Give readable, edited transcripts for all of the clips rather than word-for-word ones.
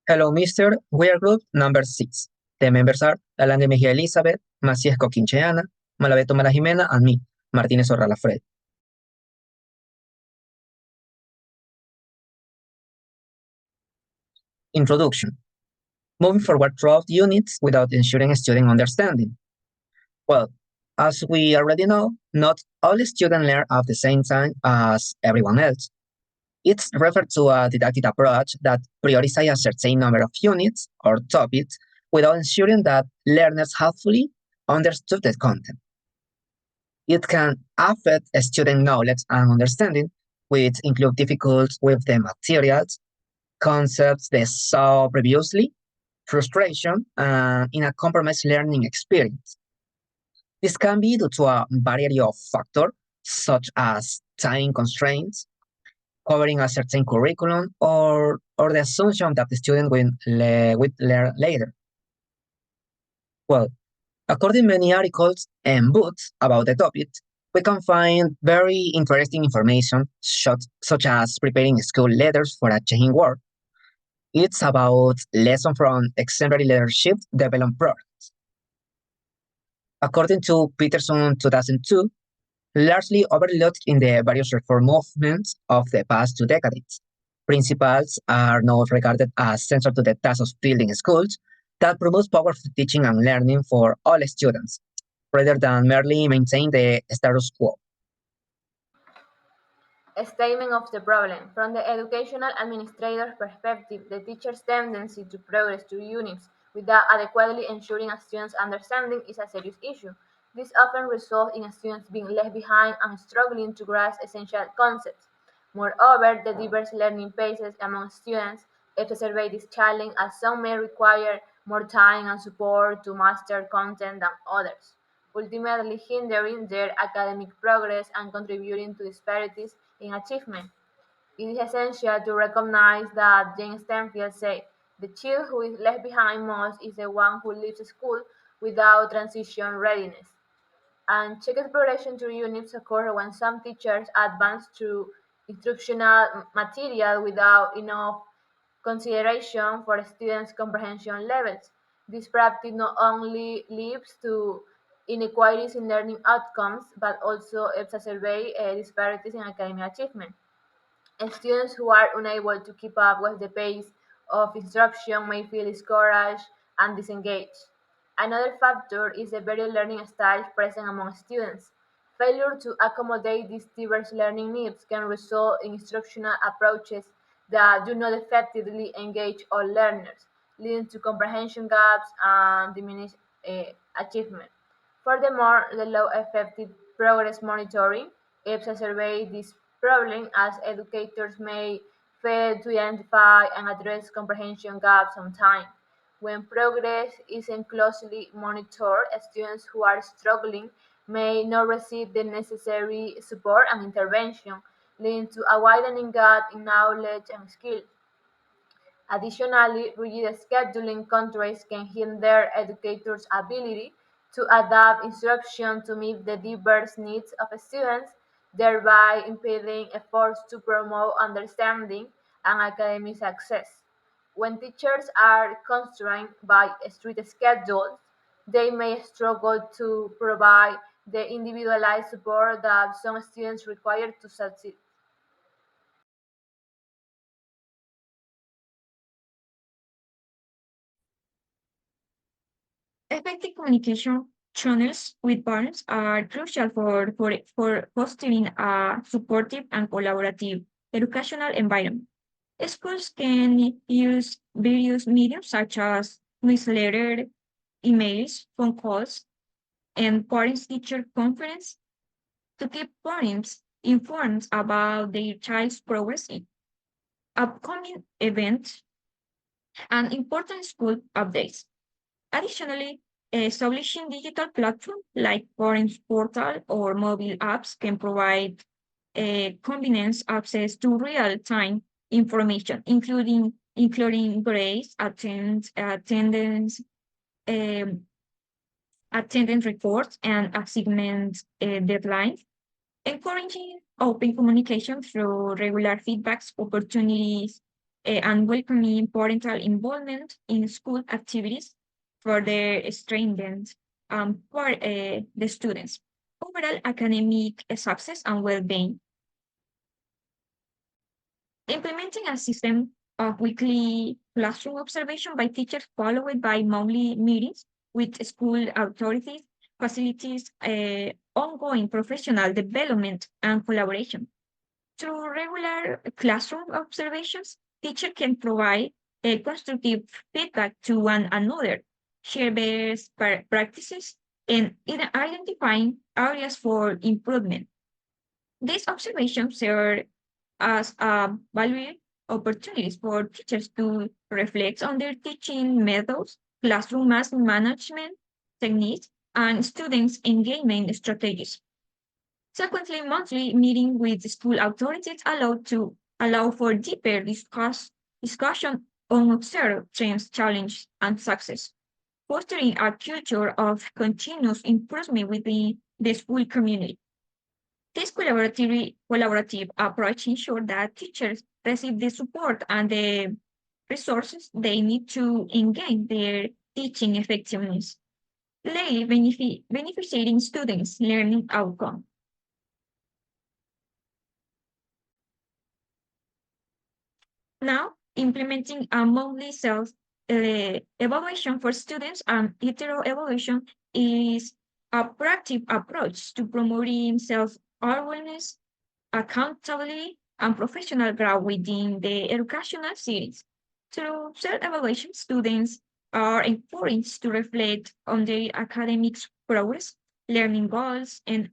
Hello, Mister. We are group number 6. The members are Lalande Mejía Elizabeth, Macías Coquincheana, Malabeto Mala Jimena, and me, Martínez Orrala Fred. Introduction. Moving forward throughout units without ensuring student understanding. Well, as we already know, not all students learn at the same time as everyone else. It's referred to a didactic approach that prioritizes a certain number of units or topics without ensuring that learners have fully understood the content. It can affect student knowledge and understanding, which include difficulties with the materials, concepts they saw previously, frustration, and in a compromised learning experience. This can be due to a variety of factors, such as time constraints, covering a certain curriculum, or the assumption that the student will learn later. Well, according to many articles and books about the topic, we can find very interesting information such as preparing school letters for a changing world. It's about lessons from exemplary leadership development programs. According to Peterson 2002, largely overlooked in the various reform movements of the past 2 decades, principles are now regarded as central to the task of building schools that promotes powerful teaching and learning for all students, rather than merely maintain the status quo. A statement of the problem. From the educational administrator's perspective, the teacher's tendency to progress through units without adequately ensuring a student's understanding is a serious issue. This often results in students being left behind and struggling to grasp essential concepts. Moreover, the diverse learning paces among students exacerbate this challenge as some may require more time and support to master content than others, ultimately hindering their academic progress and contributing to disparities in achievement. It is essential to recognize that Jane Stanfield said, "The child who is left behind most is the one who leaves school without transition readiness." And checked progression through units occur when some teachers advance through instructional material without enough consideration for students' comprehension levels. This practice not only leads to inequalities in learning outcomes, but also exacerbates disparities in academic achievement. Students who are unable to keep up with the pace of instruction may feel discouraged and disengaged. Another factor is the varied learning styles present among students. Failure to accommodate these diverse learning needs can result in instructional approaches that do not effectively engage all learners, leading to comprehension gaps and diminished achievement. Furthermore, the low effective progress monitoring exacerbates this problem as educators may fail to identify and address comprehension gaps on time. When progress isn't closely monitored, students who are struggling may not receive the necessary support and intervention, leading to a widening gap in knowledge and skills. Additionally, rigid scheduling constraints can hinder educators' ability to adapt instruction to meet the diverse needs of students, thereby impeding efforts to promote understanding and academic success. When teachers are constrained by strict schedules, they may struggle to provide the individualized support that some students require to succeed. Effective communication channels with parents are crucial for fostering a supportive and collaborative educational environment. Schools can use various mediums such as newsletter, emails, phone calls, and parents-teacher conference to keep parents informed about their child's progress in upcoming events and important school updates. Additionally, establishing digital platforms like Parents Portal or mobile apps can provide convenience access to real-time information, including grades, um, attendance reports, and assignment deadlines, encouraging open communication through regular feedbacks opportunities and welcoming parental involvement in school activities for their strengthened for the students' overall academic success and well-being. Implementing a system of weekly classroom observation by teachers followed by monthly meetings with school authorities facilitates ongoing professional development and collaboration. Through regular classroom observations, teachers can provide constructive feedback to one another, share best practices, and identifying areas for improvement. These observations serve as valuable opportunities for teachers to reflect on their teaching methods, classroom mass management techniques, and students' engagement strategies. Secondly, monthly meeting with school authorities allow for deeper discussion on observed trends, challenges, and success, fostering a culture of continuous improvement within the school community. This collaborative approach ensures that teachers receive the support and the resources they need to engage their teaching effectiveness, daily benefiting students' learning outcome. Now, implementing a monthly self evaluation for students and hetero evaluation is a proactive approach to promoting self awareness, accountability, and professional growth within the educational settings. Through self evaluation, students are encouraged to reflect on their academic progress, learning goals, and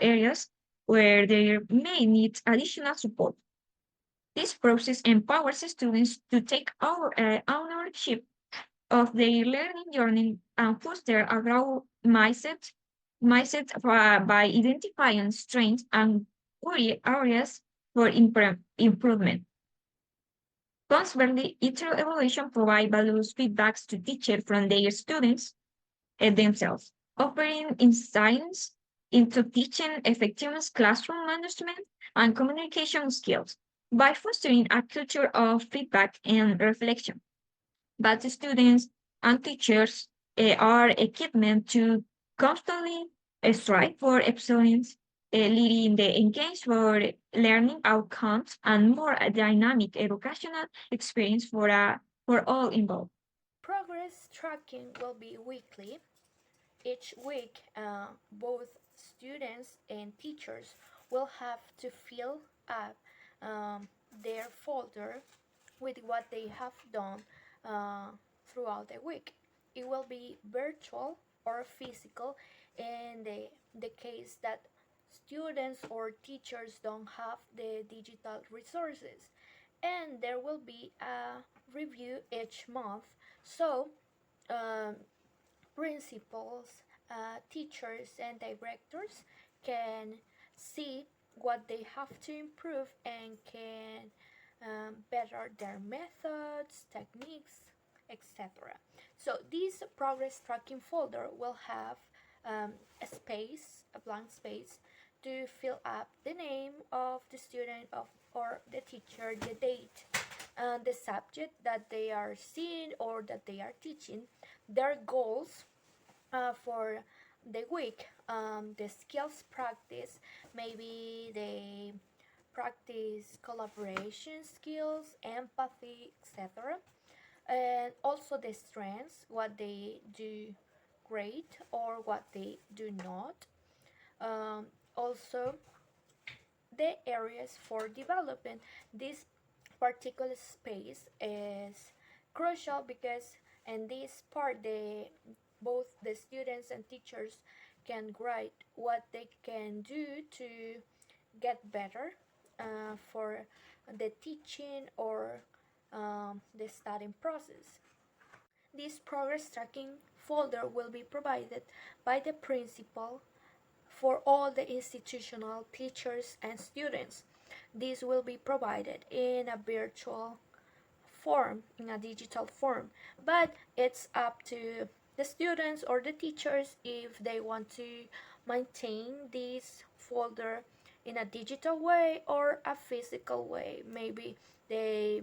areas where they may need additional support. This process empowers students to take ownership of their learning journey and foster a growth mindset by identifying strengths and areas for improvement. Consequently, each evaluation provides valuable feedbacks to teachers from their students and themselves, offering insights into teaching effectiveness, classroom management, and communication skills by fostering a culture of feedback and reflection. But students and teachers are equipped to constantly strive for excellence, leading the engaged for learning outcomes and more dynamic educational experience for all involved. Progress tracking will be weekly. Each week, both students and teachers will have to fill up their folder with what they have done uh, throughout the week. It will be virtual or physical in the case that students or teachers don't have the digital resources. And there will be a review each month. So, um, principals, teachers, and directors can see what they have to improve and can better their methods, techniques, etc. So this progress tracking folder will have a blank space, to fill up the name of the student or the teacher, the date, and the subject that they are seeing or that they are teaching, their goals for the week, the skills practice, maybe they practice collaboration skills, empathy, etc. And also the strengths, what they do great or what they do not. Also the areas for development. This particular space is crucial because in this part both the students and teachers can write what they can do to get better for the teaching or the studying process. This progress tracking folder will be provided by the principal for all the institutional teachers and students. This will be provided in a virtual form, in a digital form, but it's up to the students or the teachers if they want to maintain this folder in a digital way or a physical way. Maybe they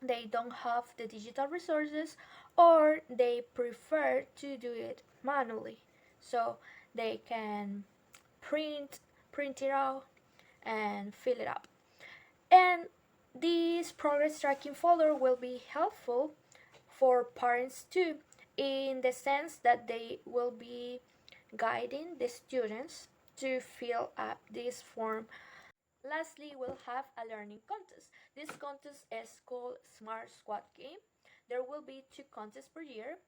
they don't have the digital resources, or they prefer to do it manually, so they can print print it out and fill it up. And this progress tracking folder will be helpful for parents too, in the sense that they will be guiding the students to fill up this form. Lastly, we'll have a learning contest. This contest is called Smart Squad Game. There will be 2 contests per year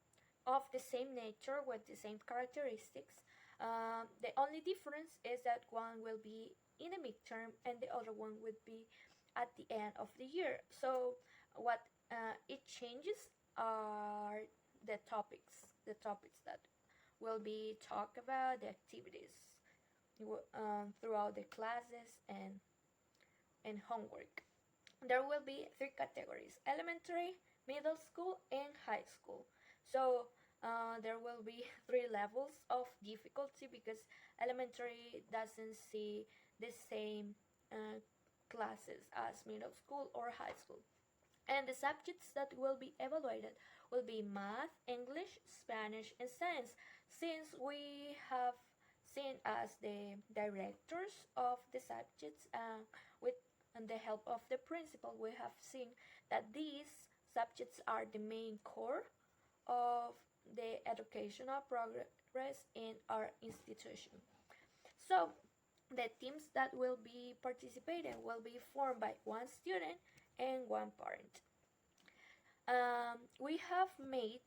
of the same nature with the same characteristics. The only difference is that one will be in the midterm and the other one would be at the end of the year. So what it changes are the topics that will be talked about, the activities throughout the classes and homework. There will be 3 categories: elementary, middle school, and high school. So there will be 3 levels of difficulty because elementary doesn't see the same classes as middle school or high school. And the subjects that will be evaluated will be math, English, Spanish, and science. Since we have seen as the directors of the subjects, with the help of the principal, we have seen that these subjects are the main core of the educational progress in our institution. So the teams that will be participating will be formed by one student and one parent. We have made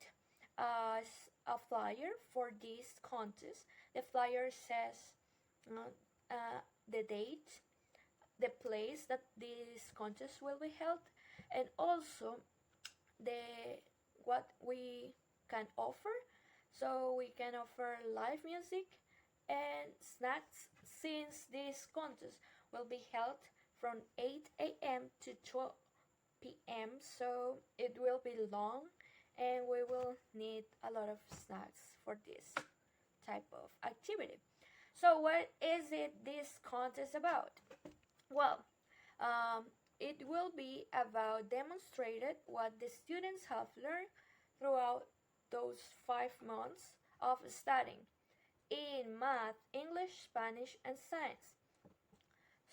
a flyer for this contest. The flyer says the date, the place that this contest will be held, and also the what we can offer. So we can offer live music and snacks, since this contest will be held from 8 a.m. to 12 p.m. So it will be long and we will need a lot of snacks for this type of activity. So what is it this contest about? Well, it will be about demonstrated what the students have learned throughout those 5 months of studying in math, English, Spanish, and science.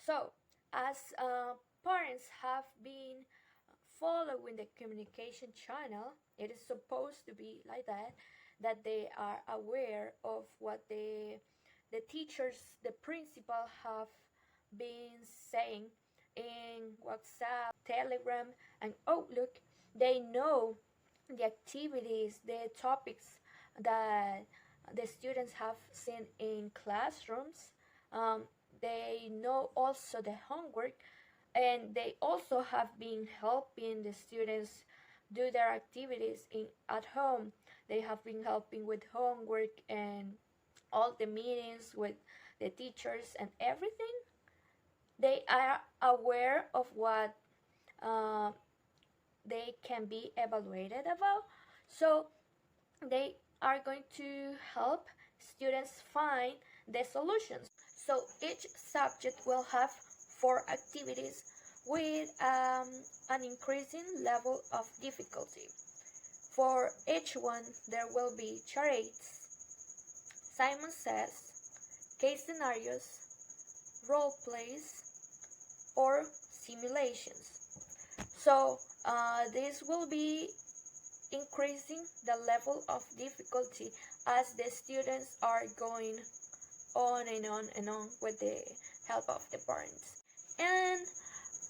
So, as parents have been following the communication channel, it is supposed to be like that, that they are aware of what the teachers, the principal have been saying in WhatsApp, Telegram, and Outlook. They know the activities, the topics that the students have seen in classrooms. Um, they know also the homework, and they also have been helping the students do their activities at home. They have been helping with homework and all the meetings with the teachers and everything. They are aware of what uh, they can be evaluated about. So they are going to help students find the solutions. So each subject will have 4 activities with an increasing level of difficulty. For each one, there will be charades, Simon Says, case scenarios, role plays, or simulations. So this will be increasing the level of difficulty as the students are going on and on and on with the help of the parents. And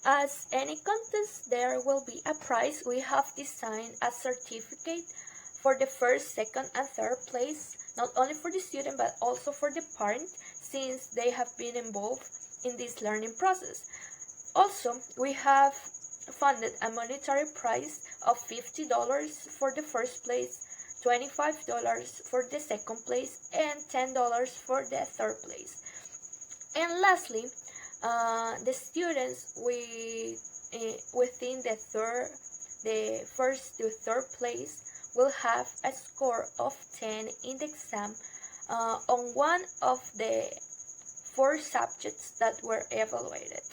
as any contest, there will be a prize. We have designed a certificate for the first, second, and third place, not only for the student but also for the parent, since they have been involved in this learning process. Also, we have funded a monetary prize of $50 for the first place, $25 for the second place, and $10 for the third place. And lastly, the students within the first to third place will have a score of 10 in the exam on one of the 4 subjects that were evaluated.